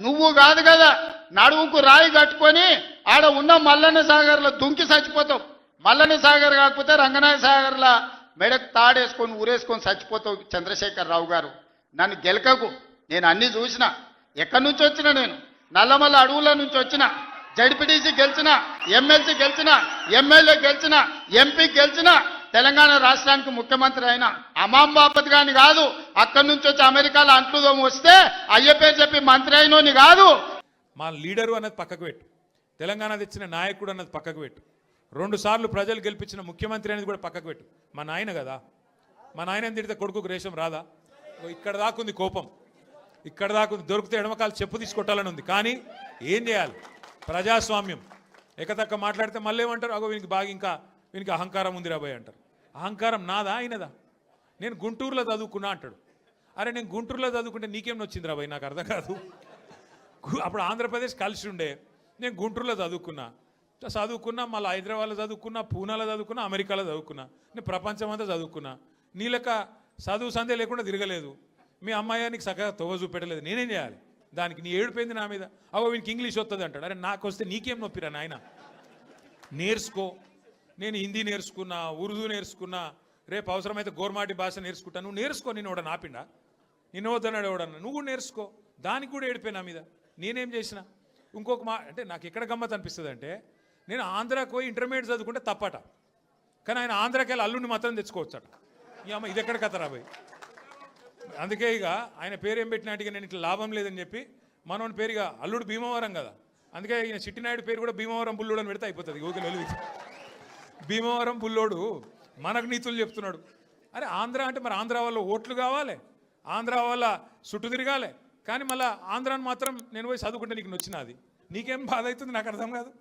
నువ్వు కాదు కదా నడుముకు రాయి కట్టుకొని ఆడ ఉన్న మల్లన్న సాగర్లో దుంకి చచ్చిపోతావు. మల్లన్న సాగర్ కాకపోతే రంగనాథ సాగర్లో మెడకు తాడేసుకొని ఊరేసుకొని చచ్చిపోతావు. చంద్రశేఖర్ రావు గారు, నన్ను గెలకకు. నేను అన్ని చూసిన. ఎక్కడి నుంచి వచ్చిన నేను నల్లమల్ల అడవుల నుంచి వచ్చిన. జడ్పీటీసీ గెలిచిన, ఎమ్మెల్సీ గెలిచిన, ఎమ్మెల్యే గెలిచిన, ఎంపీ గెలిచిన, తెలంగాణ రాష్ట్రానికి ముఖ్యమంత్రి అయినా అమాం బాపత్ గాని కాదు. అక్కడి నుంచి వచ్చి అమెరికాలో అంట్లుదోమ వస్తే అయ్య పేరు చెప్పి మంత్రి అయినోని కాదు. మా లీడరు అన్నది పక్కకు పెట్టు, తెలంగాణ తెచ్చిన నాయకుడు అన్నది పక్కకు పెట్టు, 2 సార్లు ప్రజలు గెలిపించిన ముఖ్యమంత్రి అనేది కూడా పక్కకు పెట్టు. మా నాయన కదా, మా నాయన తిడితే కొడుకుకు రేషం రాదా? ఇక్కడ దాకుంది కోపం, ఇక్కడ దాకుంది. దొరికితే ఎడమకాలు చెప్పు తీసుకొట్టాలని ఉంది. కానీ ఏం చేయాలి? ప్రజాస్వామ్యం. ఎక్కతక్క మాట్లాడితే మళ్ళీ ఏమంటారు? అగో వీనికి బాగా ఇంకా వీనికి అహంకారం ఉంది రాబోయ్ అంటారు. అహంకారం నాదా అయినదా? నేను గుంటూరులో చదువుకున్నా అంటాడు. అరే నేను గుంటూరులో చదువుకుంటే నీకేం వచ్చింది రాబోయ్? నాకు అర్థం కాదు. అప్పుడు ఆంధ్రప్రదేశ్ కలిసి ఉండే. నేను గుంటూరులో చదువుకున్నా, మళ్ళీ హైదరాబాద్లో చదువుకున్నా, పూనాలో చదువుకున్నా, అమెరికాలో చదువుకున్నా, నేను ప్రపంచం అంతా చదువుకున్నా. నీ లెక్క చదువు సందే లేకుండా తిరగలేదు. మీ అమ్మాయి నీకు చక్కగా తొవ్వ చూపెట్టలేదు. నేనేం చేయాలి? దానికి నీ ఏడిపోయింది నా మీద. అవో వీనికి ఇంగ్లీష్ వస్తుంది అంటాడు. అరే నాకు వస్తే నీకేం నొప్పిరా నాయన? నేర్చుకో. నేను హిందీ నేర్చుకున్నా, ఉర్దూ నేర్చుకున్నా, రేపు అవసరమైతే గోర్మాటి భాష నేర్చుకుంటా. నువ్వు నేర్చుకో. నేను ఎవడ నాపిండా? నిన్ను వద్దన్నాడు ఎవడన్నా? నువ్వు కూడా నేర్చుకో. దానికి కూడా ఏడిపోయి నా మీద. నేనేం చేసిన? ఇంకొక అంటే నాకు ఎక్కడ గమ్మత్ అనిపిస్తుంది అంటే, నేను ఆంధ్రాకి పోయి ఇంటర్మీడియట్ చదువుకుంటే తప్పట, కానీ ఆయన ఆంధ్రాకి వెళ్ళి అల్లుడిని మాత్రం తెచ్చుకోవచ్చట. ఈ అమ్మ ఇది ఎక్కడ కథ రాబోయ్? అందుకే ఇక ఆయన పేరు ఏం పెట్టినట్టుగా నేను ఇట్లా లాభం లేదని చెప్పి మనోని పేరుగా అల్లుడు భీమవరం కదా, అందుకే ఈయన చిట్టినాయుడు పేరు కూడా భీమవరం బుల్లోడు అని పెడితే అయిపోతుంది. ఓకే వెలుగు భీమవరం బుల్లోడు మనకు నీతులు చెప్తున్నాడు. అరే ఆంధ్ర అంటే మరి ఆంధ్ర వల్ల ఓట్లు కావాలి, ఆంధ్ర వల్ల చుట్టూ తిరగాలి, కానీ మళ్ళీ ఆంధ్రాని మాత్రం నేను పోయి చదువుకుంటే నీకు నచ్చినది. నీకేం బాధ అవుతుంది? నాకు అర్థం కాదు.